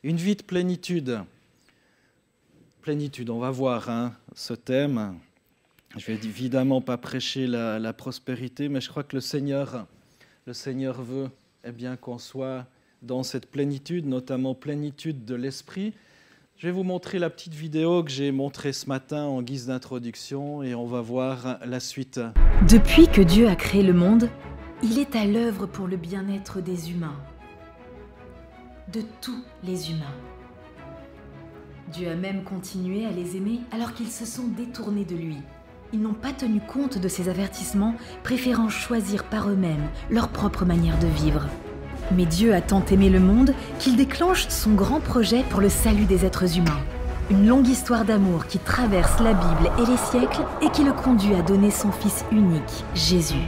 Une vie de plénitude. Plénitude, on va voir ce thème. Je vais évidemment pas prêcher la prospérité, mais je crois que le Seigneur veut qu'on soit dans cette plénitude, notamment plénitude de l'esprit. Je vais vous montrer la petite vidéo que j'ai montrée ce matin en guise d'introduction et on va voir la suite. Depuis que Dieu a créé le monde, il est à l'œuvre pour le bien-être des humains. De tous les humains. Dieu a même continué à les aimer alors qu'ils se sont détournés de lui. Ils n'ont pas tenu compte de ses avertissements, préférant choisir par eux-mêmes leur propre manière de vivre. Mais Dieu a tant aimé le monde qu'il déclenche son grand projet pour le salut des êtres humains. Une longue histoire d'amour qui traverse la Bible et les siècles et qui le conduit à donner son Fils unique, Jésus.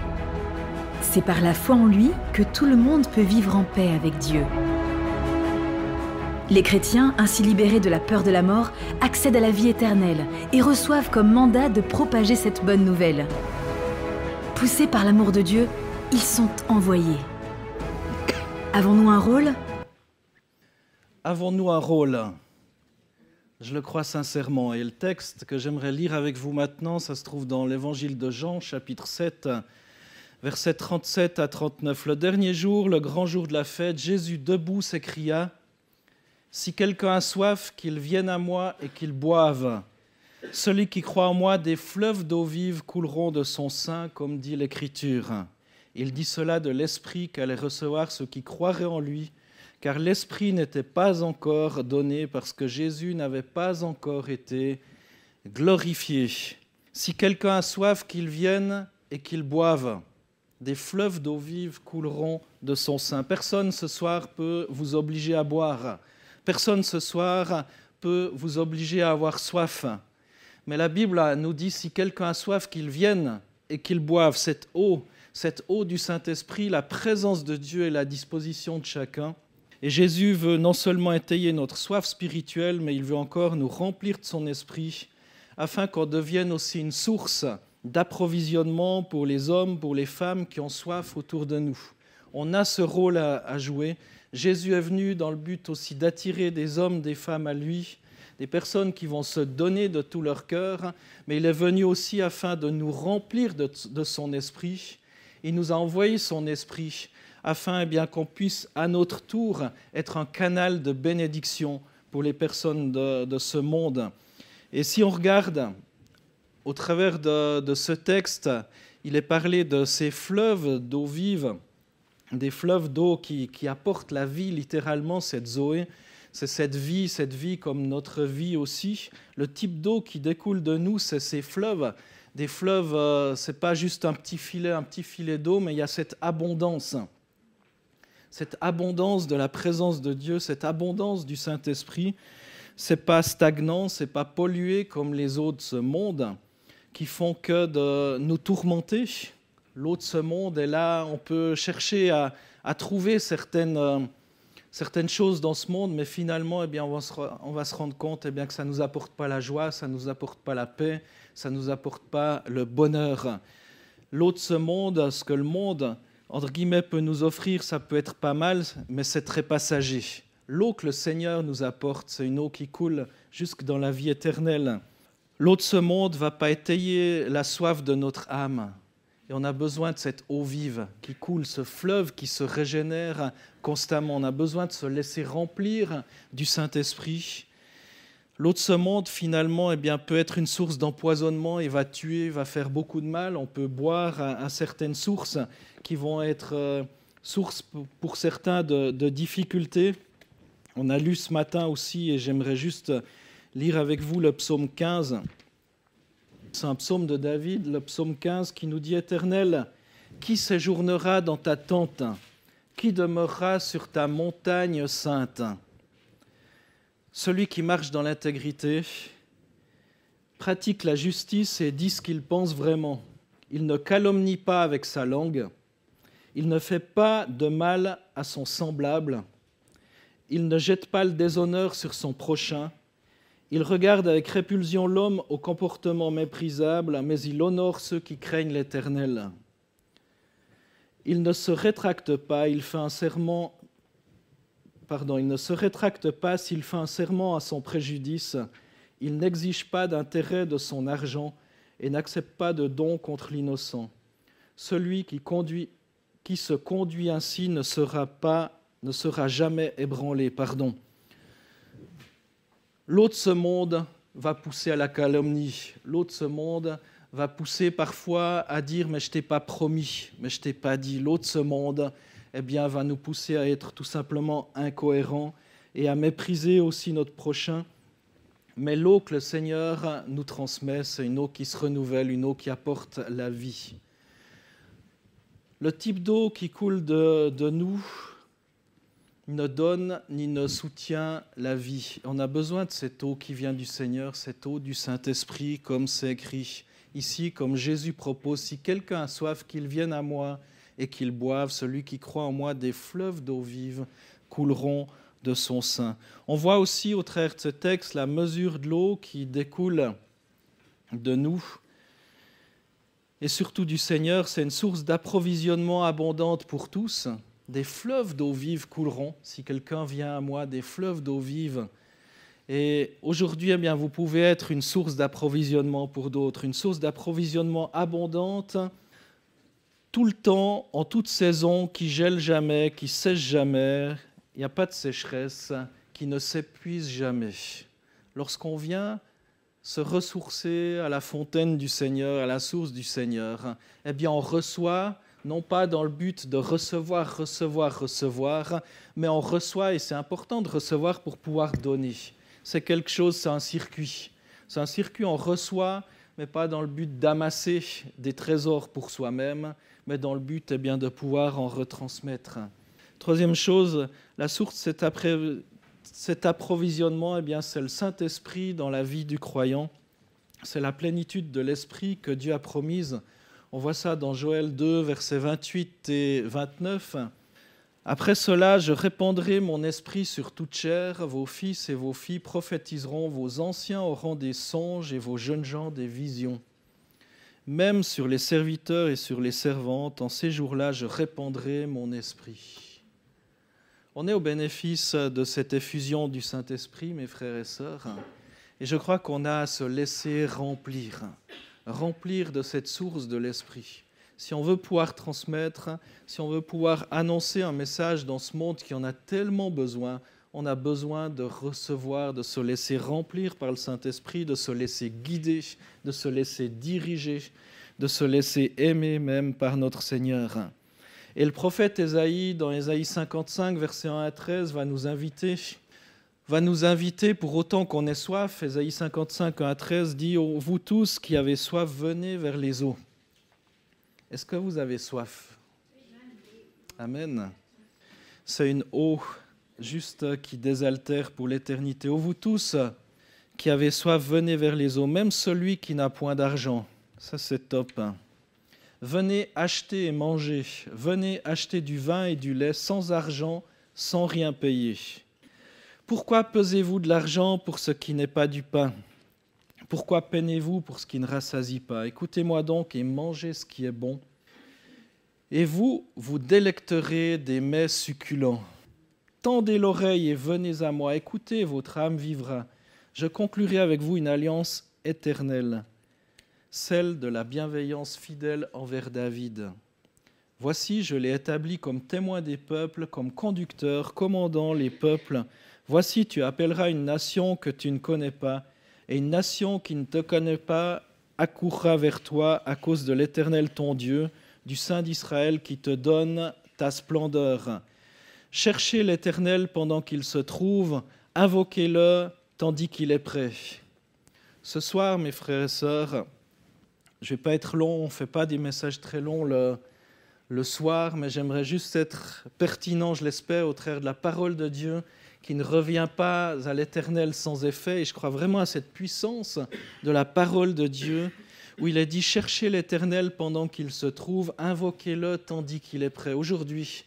C'est par la foi en lui que tout le monde peut vivre en paix avec Dieu. Les chrétiens, ainsi libérés de la peur de la mort, accèdent à la vie éternelle et reçoivent comme mandat de propager cette bonne nouvelle. Poussés par l'amour de Dieu, ils sont envoyés. Avons-nous un rôle ? Avons-nous un rôle ? Je le crois sincèrement. Et le texte que j'aimerais lire avec vous maintenant, ça se trouve dans l'Évangile de Jean, chapitre 7, versets 37 à 39. Le dernier jour, le grand jour de la fête, Jésus debout s'écria « Si quelqu'un a soif, qu'il vienne à moi et qu'il boive. Celui qui croit en moi, des fleuves d'eau vive couleront de son sein, comme dit l'Écriture. » Il dit cela de l'Esprit qu'allait recevoir ceux qui croiraient en lui, car l'Esprit n'était pas encore donné parce que Jésus n'avait pas encore été glorifié. Si quelqu'un a soif, qu'il vienne et qu'il boive. Des fleuves d'eau vive couleront de son sein. Personne ce soir peut vous obliger à boire. Personne ce soir peut vous obliger à avoir soif. Mais la Bible nous dit, si quelqu'un a soif, qu'il vienne et qu'il boive. Cette eau du Saint-Esprit, la présence de Dieu est à la disposition de chacun. Et Jésus veut non seulement étayer notre soif spirituelle, mais il veut encore nous remplir de son esprit, afin qu'on devienne aussi une source d'approvisionnement pour les hommes, pour les femmes qui ont soif autour de nous. On a ce rôle à jouer. Jésus est venu dans le but aussi d'attirer des hommes, des femmes à lui, des personnes qui vont se donner de tout leur cœur, mais il est venu aussi afin de nous remplir de son esprit. Il nous a envoyé son esprit afin qu'on puisse à notre tour être un canal de bénédiction pour les personnes de ce monde. Et si on regarde au travers de ce texte, il est parlé de ces fleuves d'eau vive, des fleuves d'eau qui apportent la vie, littéralement, cette Zoé. C'est cette vie comme notre vie aussi. Le type d'eau qui découle de nous, c'est ces fleuves. Des fleuves, ce n'est pas juste un petit filet d'eau, mais il y a cette abondance de la présence de Dieu, cette abondance du Saint-Esprit. Ce n'est pas stagnant, ce n'est pas pollué comme les eaux de ce monde qui font que de nous tourmenter. L'eau de ce monde est là, on peut chercher à trouver certaines choses dans ce monde, mais finalement, on va se rendre compte que ça ne nous apporte pas la joie, ça ne nous apporte pas la paix, ça ne nous apporte pas le bonheur. L'eau de ce monde, ce que le monde, entre guillemets, peut nous offrir, ça peut être pas mal, mais c'est très passager. L'eau que le Seigneur nous apporte, c'est une eau qui coule jusque dans la vie éternelle. L'eau de ce monde ne va pas étayer la soif de notre âme. Et on a besoin de cette eau vive qui coule, ce fleuve qui se régénère constamment. On a besoin de se laisser remplir du Saint-Esprit. L'eau de ce monde, finalement, peut être une source d'empoisonnement et va tuer, va faire beaucoup de mal. On peut boire à certaines sources qui vont être sources pour certains de difficultés. On a lu ce matin aussi, et j'aimerais juste lire avec vous le psaume 15. C'est un psaume de David, le psaume 15, qui nous dit « Éternel, qui séjournera dans ta tente ? Qui demeurera sur ta montagne sainte ? Celui qui marche dans l'intégrité, pratique la justice et dit ce qu'il pense vraiment. Il ne calomnie pas avec sa langue. Il ne fait pas de mal à son semblable. Il ne jette pas le déshonneur sur son prochain. Il regarde avec répulsion l'homme au comportement méprisable, mais il honore ceux qui craignent l'Éternel. Il ne se rétracte pas, il fait un serment il ne se rétracte pas s'il fait un serment à son préjudice. Il n'exige pas d'intérêt de son argent et n'accepte pas de don contre l'innocent. Celui qui se conduit ainsi ne sera jamais ébranlé. L'eau de ce monde va pousser à la calomnie. L'eau de ce monde va pousser parfois à dire « mais je t'ai pas promis, mais je t'ai pas dit ». L'eau de ce monde va nous pousser à être tout simplement incohérents et à mépriser aussi notre prochain. Mais l'eau que le Seigneur nous transmet, c'est une eau qui se renouvelle, une eau qui apporte la vie. Le type d'eau qui coule de nous ne donne ni ne soutient la vie. On a besoin de cette eau qui vient du Seigneur, cette eau du Saint-Esprit, comme c'est écrit ici, comme Jésus propose. Si quelqu'un a soif, qu'il vienne à moi et qu'il boive. Celui qui croit en moi, des fleuves d'eau vive couleront de son sein. On voit aussi au travers de ce texte la mesure de l'eau qui découle de nous et surtout du Seigneur. C'est une source d'approvisionnement abondante pour tous. Des fleuves d'eau vive couleront. Si quelqu'un vient à moi, des fleuves d'eau vive. Et aujourd'hui, vous pouvez être une source d'approvisionnement pour d'autres, une source d'approvisionnement abondante, tout le temps, en toute saison, qui gèle jamais, qui sèche jamais. Il n'y a pas de sécheresse, qui ne s'épuise jamais. Lorsqu'on vient se ressourcer à la fontaine du Seigneur, à la source du Seigneur, on reçoit, non pas dans le but de recevoir, mais on reçoit, et c'est important de recevoir pour pouvoir donner. C'est quelque chose, c'est un circuit. C'est un circuit, on reçoit, mais pas dans le but d'amasser des trésors pour soi-même, mais dans le but de pouvoir en retransmettre. Troisième chose, la source de cet approvisionnement, c'est le Saint-Esprit dans la vie du croyant. C'est la plénitude de l'Esprit que Dieu a promise. On voit ça dans Joël 2, versets 28 et 29. « Après cela, je répandrai mon esprit sur toute chair. Vos fils et vos filles prophétiseront, vos anciens auront des songes et vos jeunes gens des visions. Même sur les serviteurs et sur les servantes, en ces jours-là, je répandrai mon esprit. » On est au bénéfice de cette effusion du Saint-Esprit, mes frères et sœurs, et je crois qu'on a à se laisser remplir de cette source de l'Esprit. Si on veut pouvoir transmettre, si on veut pouvoir annoncer un message dans ce monde qui en a tellement besoin, on a besoin de recevoir, de se laisser remplir par le Saint-Esprit, de se laisser guider, de se laisser diriger, de se laisser aimer même par notre Seigneur. Et le prophète Ésaïe, dans Ésaïe 55, versets 1 à 13, va nous inviter pour autant qu'on ait soif. Ésaïe 55, 1 à 13 dit « Vous tous qui avez soif, venez vers les eaux. » Est-ce que vous avez soif? Amen. C'est une eau juste qui désaltère pour l'éternité. « Ô vous tous qui avez soif, venez vers les eaux, même celui qui n'a point d'argent. » Ça, c'est top. Venez acheter et manger. Venez acheter du vin et du lait sans argent, sans rien payer. Pourquoi pesez-vous de l'argent pour ce qui n'est pas du pain? Pourquoi peinez-vous pour ce qui ne rassasie pas? Écoutez-moi donc et mangez ce qui est bon. Et vous, vous délecterez des mets succulents. Tendez l'oreille et venez à moi. Écoutez, votre âme vivra. Je conclurai avec vous une alliance éternelle, celle de la bienveillance fidèle envers David. Voici, je l'ai établi comme témoin des peuples, comme conducteur, commandant les peuples. Voici, tu appelleras une nation que tu ne connais pas, et une nation qui ne te connaît pas accourra vers toi à cause de l'Éternel ton Dieu, du Saint d'Israël qui te donne ta splendeur. Cherchez l'Éternel pendant qu'il se trouve, invoquez-le tandis qu'il est prêt. Ce soir, mes frères et sœurs, je ne vais pas être long, on ne fait pas des messages très longs le soir, mais j'aimerais juste être pertinent, je l'espère, au travers de la parole de Dieu, qui ne revient pas à l'Éternel sans effet. Et je crois vraiment à cette puissance de la parole de Dieu, où il est dit « Cherchez l'Éternel pendant qu'il se trouve, invoquez-le tandis qu'il est prêt ». Aujourd'hui,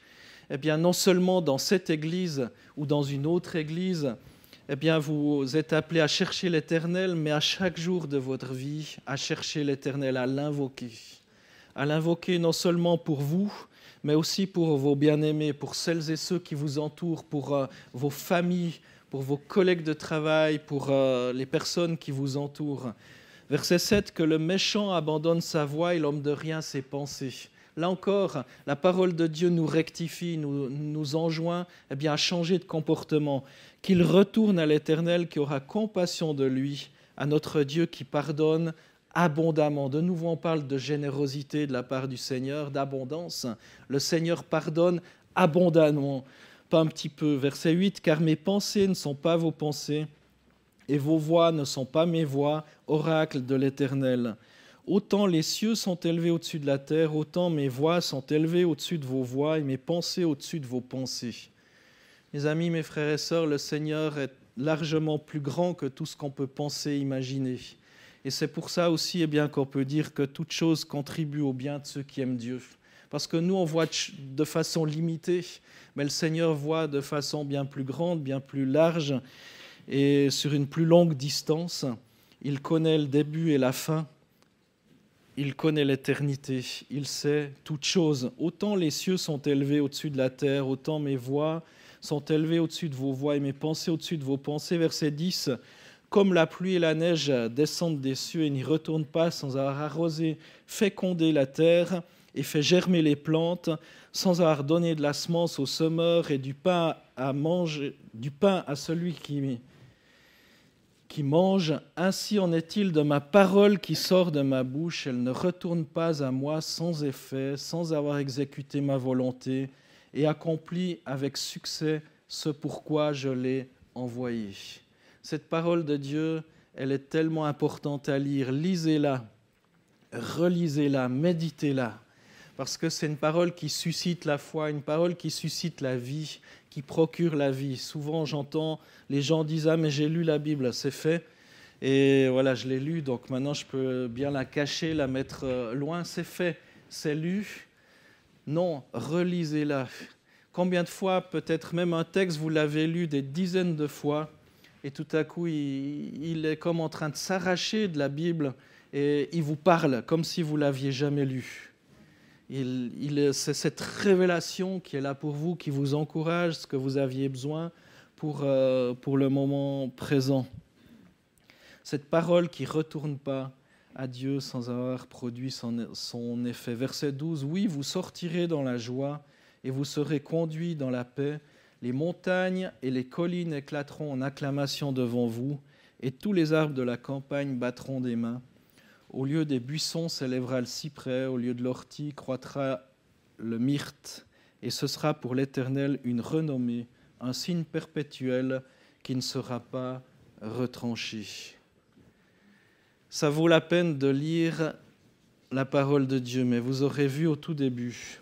non seulement dans cette église ou dans une autre église, vous êtes appelés à chercher l'Éternel, mais à chaque jour de votre vie, à chercher l'Éternel, à l'invoquer, à l'invoquer non seulement pour vous, mais aussi pour vos bien-aimés, pour celles et ceux qui vous entourent, pour vos familles, pour vos collègues de travail, pour les personnes qui vous entourent. Verset 7, que le méchant abandonne sa voie et l'homme de rien ses pensées. Là encore, la parole de Dieu nous rectifie, nous enjoint à changer de comportement, qu'il retourne à l'Éternel qui aura compassion de lui, à notre Dieu qui pardonne abondamment. De nouveau, on parle de générosité de la part du Seigneur, d'abondance. Le Seigneur pardonne abondamment, pas un petit peu. Verset 8, car mes pensées ne sont pas vos pensées et vos voix ne sont pas mes voix, oracle de l'Éternel. Autant les cieux sont élevés au-dessus de la terre, autant mes voix sont élevées au-dessus de vos voix et mes pensées au-dessus de vos pensées. Mes amis, mes frères et sœurs, le Seigneur est largement plus grand que tout ce qu'on peut penser, imaginer. Et c'est pour ça aussi qu'on peut dire que toute chose contribue au bien de ceux qui aiment Dieu. Parce que nous, on voit de façon limitée, mais le Seigneur voit de façon bien plus grande, bien plus large et sur une plus longue distance. Il connaît le début et la fin. Il connaît l'éternité. Il sait toutes choses. Autant les cieux sont élevés au-dessus de la terre, autant mes voix sont élevées au-dessus de vos voix et mes pensées au-dessus de vos pensées. Verset 10. Comme la pluie et la neige descendent des cieux et n'y retournent pas sans avoir arrosé, fécondé la terre et fait germer les plantes, sans avoir donné de la semence au semeur et du pain à manger, du pain à celui qui mange, ainsi en est-il de ma parole qui sort de ma bouche. Elle ne retourne pas à moi sans effet, sans avoir exécuté ma volonté et accompli avec succès ce pourquoi je l'ai envoyée. Cette parole de Dieu, elle est tellement importante à lire. Lisez-la, relisez-la, méditez-la, parce que c'est une parole qui suscite la foi, une parole qui suscite la vie, qui procure la vie. Souvent, j'entends les gens dire « Ah, mais j'ai lu la Bible, c'est fait. » Et voilà, je l'ai lu, donc maintenant je peux bien la cacher, la mettre loin. C'est fait, c'est lu. Non, relisez-la. Combien de fois, peut-être même un texte, vous l'avez lu des dizaines de fois, et tout à coup, il est comme en train de s'arracher de la Bible et il vous parle comme si vous ne l'aviez jamais lu. C'est cette révélation qui est là pour vous, qui vous encourage, ce que vous aviez besoin pour le moment présent. Cette parole qui ne retourne pas à Dieu sans avoir produit son effet. Verset 12, « Oui, vous sortirez dans la joie et vous serez conduits dans la paix. Les montagnes et les collines éclateront en acclamation devant vous, et tous les arbres de la campagne battront des mains. Au lieu des buissons s'élèvera le cyprès, au lieu de l'ortie croîtra le myrte, et ce sera pour l'Éternel une renommée, un signe perpétuel qui ne sera pas retranché. » Ça vaut la peine de lire la parole de Dieu, mais vous aurez vu au tout début,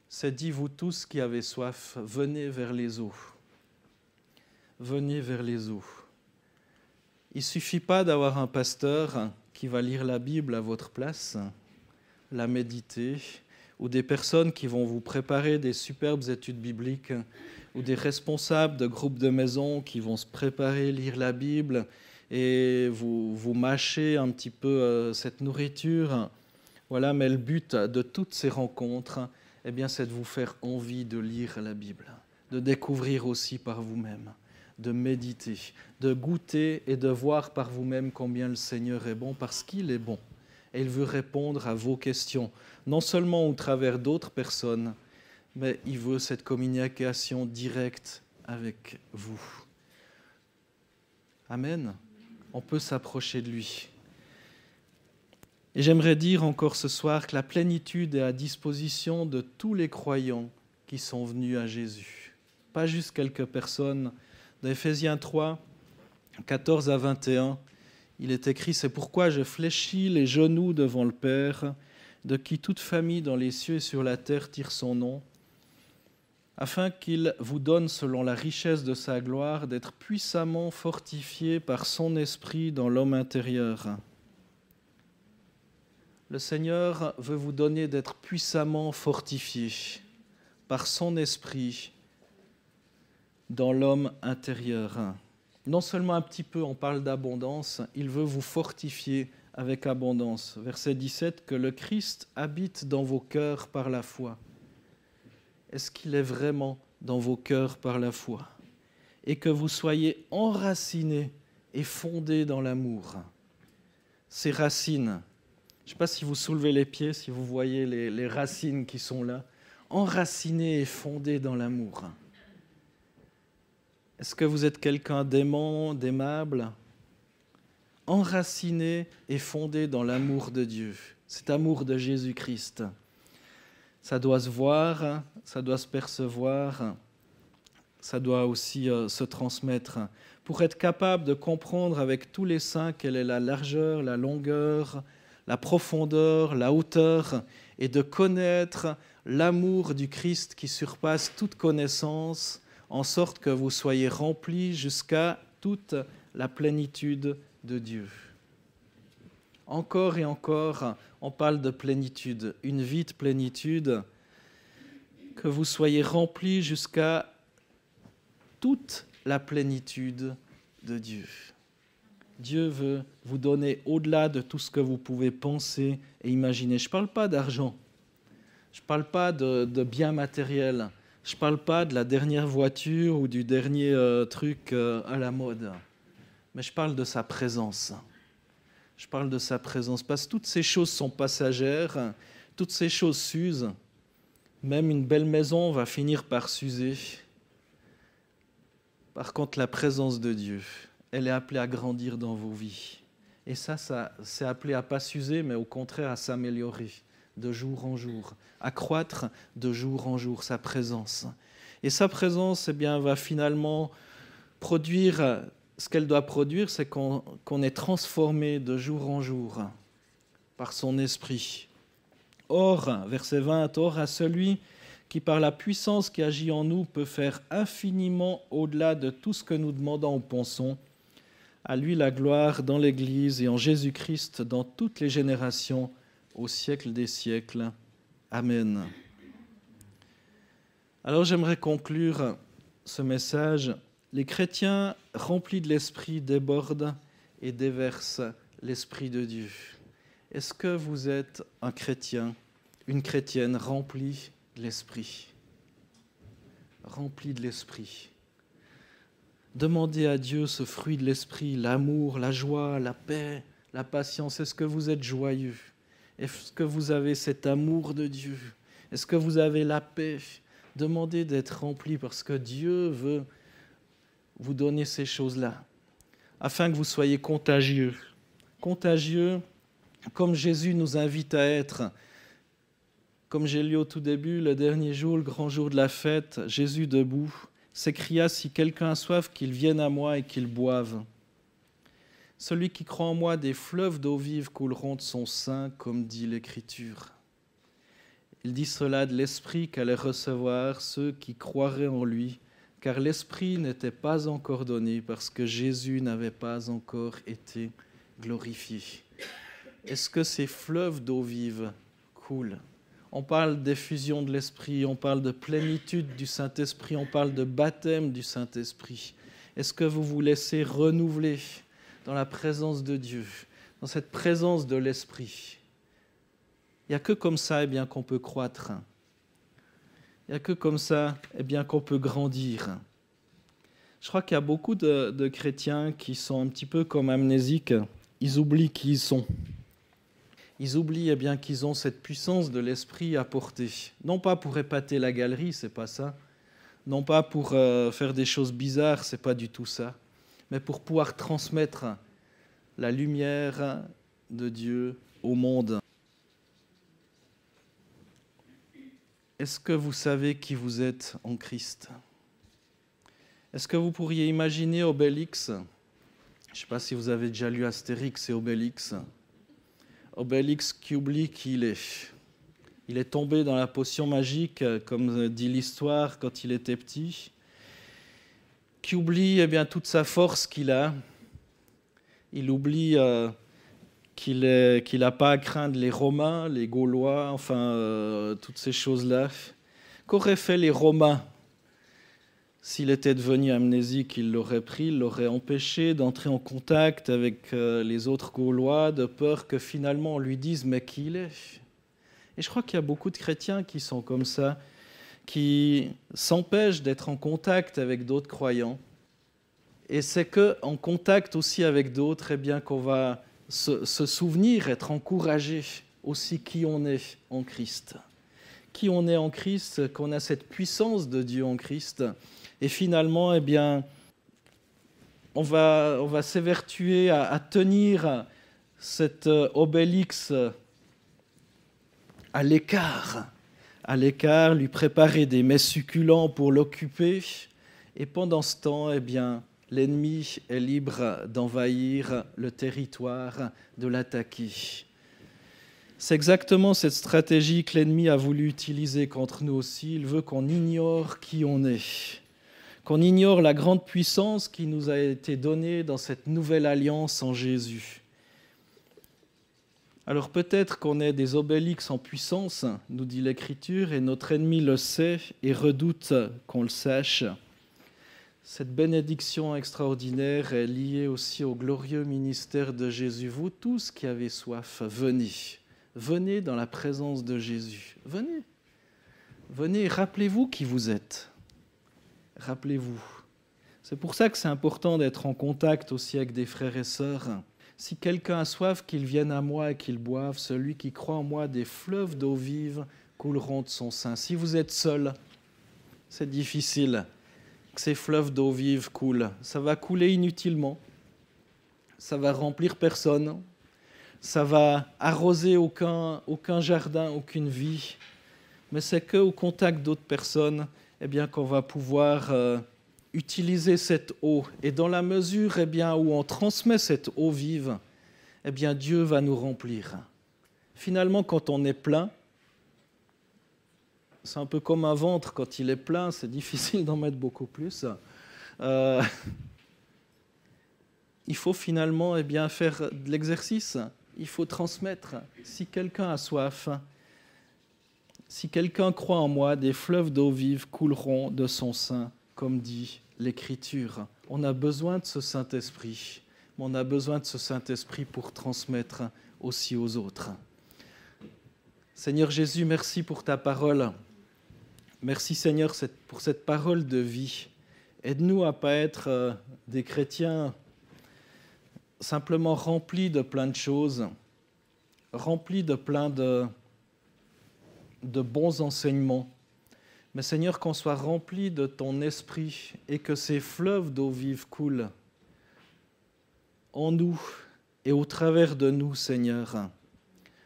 c'est dit, vous tous qui avez soif, venez vers les eaux. Venez vers les eaux. Il ne suffit pas d'avoir un pasteur qui va lire la Bible à votre place, la méditer, ou des personnes qui vont vous préparer des superbes études bibliques, ou des responsables de groupes de maison qui vont se préparer, lire la Bible, et vous mâchez un petit peu cette nourriture. Voilà, mais le but de toutes ces rencontres, c'est de vous faire envie de lire la Bible, de découvrir aussi par vous-même, de méditer, de goûter et de voir par vous-même combien le Seigneur est bon, parce qu'il est bon. Et il veut répondre à vos questions, non seulement au travers d'autres personnes, mais il veut cette communication directe avec vous. Amen. On peut s'approcher de lui. Et j'aimerais dire encore ce soir que la plénitude est à disposition de tous les croyants qui sont venus à Jésus. Pas juste quelques personnes. Dans Éphésiens 3, 14 à 21, il est écrit « C'est pourquoi je fléchis les genoux devant le Père, de qui toute famille dans les cieux et sur la terre tire son nom, afin qu'il vous donne, selon la richesse de sa gloire, d'être puissamment fortifié par son esprit dans l'homme intérieur. » Le Seigneur veut vous donner d'être puissamment fortifié par son esprit dans l'homme intérieur. Non seulement un petit peu, on parle d'abondance, il veut vous fortifier avec abondance. Verset 17, que le Christ habite dans vos cœurs par la foi. Est-ce qu'il est vraiment dans vos cœurs par la foi? Et que vous soyez enracinés et fondés dans l'amour. Ces racines, je ne sais pas si vous soulevez les pieds, si vous voyez les racines qui sont là, enracinés et fondés dans l'amour. Est-ce que vous êtes quelqu'un d'aimant, d'aimable? Enraciné et fondé dans l'amour de Dieu, cet amour de Jésus-Christ. Ça doit se voir, ça doit se percevoir, ça doit aussi se transmettre. Pour être capable de comprendre avec tous les saints quelle est la largeur, la longueur, la profondeur, la hauteur, et de connaître l'amour du Christ qui surpasse toute connaissance, en sorte que vous soyez remplis jusqu'à toute la plénitude de Dieu. Encore et encore, on parle de plénitude, une vie de plénitude, que vous soyez remplis jusqu'à toute la plénitude de Dieu. Dieu veut vous donner au-delà de tout ce que vous pouvez penser et imaginer. Je ne parle pas d'argent, je ne parle pas de biens matériels, je ne parle pas de la dernière voiture ou du dernier truc à la mode, mais je parle de sa présence. Je parle de sa présence, parce que toutes ces choses sont passagères, toutes ces choses s'usent. Même une belle maison va finir par s'user. Par contre, la présence de Dieu, elle est appelée à grandir dans vos vies. Et ça c'est appelé à ne pas s'user, mais au contraire à s'améliorer de jour en jour, à croître de jour en jour, sa présence. Et sa présence, va finalement produire... Ce qu'elle doit produire, c'est qu'on est transformé de jour en jour par son esprit. Or, verset 20, or à celui qui par la puissance qui agit en nous peut faire infiniment au-delà de tout ce que nous demandons ou pensons, à lui la gloire dans l'Église et en Jésus-Christ dans toutes les générations, au siècle des siècles. Amen. Alors j'aimerais conclure ce message. Les chrétiens remplis de l'Esprit débordent et déversent l'Esprit de Dieu. Est-ce que vous êtes un chrétien, une chrétienne remplie de l'Esprit? Remplie de l'Esprit. Demandez à Dieu ce fruit de l'Esprit, l'amour, la joie, la paix, la patience. Est-ce que vous êtes joyeux? Est-ce que vous avez cet amour de Dieu? Est-ce que vous avez la paix? Demandez d'être rempli parce que Dieu veut vous donner ces choses-là, afin que vous soyez contagieux. Contagieux, comme Jésus nous invite à être. Comme j'ai lu au tout début, le dernier jour, le grand jour de la fête, Jésus debout s'écria, si quelqu'un a soif, qu'il vienne à moi et qu'il boive. Celui qui croit en moi, des fleuves d'eau vive couleront de son sein, comme dit l'Écriture. Il dit cela de l'Esprit qu'allaient recevoir ceux qui croiraient en lui, car l'Esprit n'était pas encore donné parce que Jésus n'avait pas encore été glorifié. Est-ce que ces fleuves d'eau vive coulent? On parle d'effusion de l'Esprit, on parle de plénitude du Saint-Esprit, on parle de baptême du Saint-Esprit. Est-ce que vous vous laissez renouveler dans la présence de Dieu, dans cette présence de l'Esprit? Il n'y a que comme ça qu'on peut croître. Il n'y a que comme ça qu'on peut grandir. Je crois qu'il y a beaucoup de chrétiens qui sont un petit peu comme amnésiques. Ils oublient qui ils sont. Ils oublient qu'ils ont cette puissance de l'esprit à porter. Non pas pour épater la galerie, c'est pas ça. Non pas pour faire des choses bizarres, c'est pas du tout ça. Mais pour pouvoir transmettre la lumière de Dieu au monde. Est-ce que vous savez qui vous êtes en Christ? Est-ce que vous pourriez imaginer Obélix? Je ne sais pas si vous avez déjà lu Astérix et Obélix. Obélix qui oublie qui il est. Il est tombé dans la potion magique, comme dit l'histoire, quand il était petit. Qui oublie toute sa force qu'il a. Il oublie qu'il n'a pas à craindre les Romains, les Gaulois, toutes ces choses-là. Qu'auraient fait les Romains S'il était devenu amnésique, il l'aurait pris, il l'aurait empêché d'entrer en contact avec les autres Gaulois, de peur que finalement on lui dise « mais qui il est ?» Et je crois qu'il y a beaucoup de chrétiens qui sont comme ça, qui s'empêchent d'être en contact avec d'autres croyants. Et c'est qu'en contact aussi avec d'autres, eh bien, qu'on va se souvenir, être encouragé aussi qui on est en Christ. Qui on est en Christ, qu'on a cette puissance de Dieu en Christ. Et finalement, eh bien, on va s'évertuer à tenir cet obélix à l'écart, lui préparer des mets succulents pour l'occuper. Et pendant ce temps, eh bien, l'ennemi est libre d'envahir le territoire, de l'attaquer. C'est exactement cette stratégie que l'ennemi a voulu utiliser contre nous aussi. Il veut qu'on ignore qui on est, qu'on ignore la grande puissance qui nous a été donnée dans cette nouvelle alliance en Jésus. Alors peut-être qu'on est des obélix en puissance, nous dit l'Écriture, et notre ennemi le sait et redoute qu'on le sache. Cette bénédiction extraordinaire est liée aussi au glorieux ministère de Jésus. Vous tous qui avez soif, venez. Venez dans la présence de Jésus. Venez. Venez, rappelez-vous qui vous êtes. Rappelez-vous. C'est pour ça que c'est important d'être en contact aussi avec des frères et sœurs. Si quelqu'un a soif, qu'il vienne à moi et qu'il boive. Celui qui croit en moi, des fleuves d'eau vive couleront de son sein. Si vous êtes seul, c'est difficile que ces fleuves d'eau vive coulent. Ça va couler inutilement. Ça va remplir personne. Ça va arroser aucun jardin, aucune vie. Mais c'est qu'au contact d'autres personnes, eh bien, qu'on va pouvoir utiliser cette eau. Et dans la mesure eh bien, où on transmet cette eau vive, eh bien, Dieu va nous remplir. Finalement, quand on est plein, c'est un peu comme un ventre, quand il est plein, c'est difficile d'en mettre beaucoup plus. Il faut finalement eh bien, faire de l'exercice. Il faut transmettre. Si quelqu'un a soif, si quelqu'un croit en moi, des fleuves d'eau vive couleront de son sein, comme dit l'Écriture. On a besoin de ce Saint-Esprit, mais on a besoin de ce Saint-Esprit pour transmettre aussi aux autres. Seigneur Jésus, merci pour ta parole. Merci Seigneur pour cette parole de vie. Aide-nous à ne pas être des chrétiens simplement remplis de plein de choses, remplis de plein de bons enseignements. Mais Seigneur, qu'on soit remplis de ton esprit et que ces fleuves d'eau vive coulent en nous et au travers de nous, Seigneur,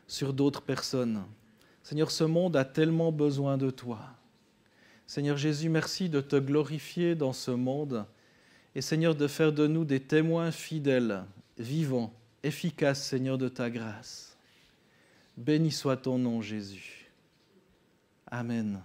sur d'autres personnes. Seigneur, ce monde a tellement besoin de toi. Seigneur Jésus, merci de te glorifier dans ce monde et Seigneur, de faire de nous des témoins fidèles, vivants, efficaces, Seigneur, de ta grâce. Béni soit ton nom, Jésus. Amen.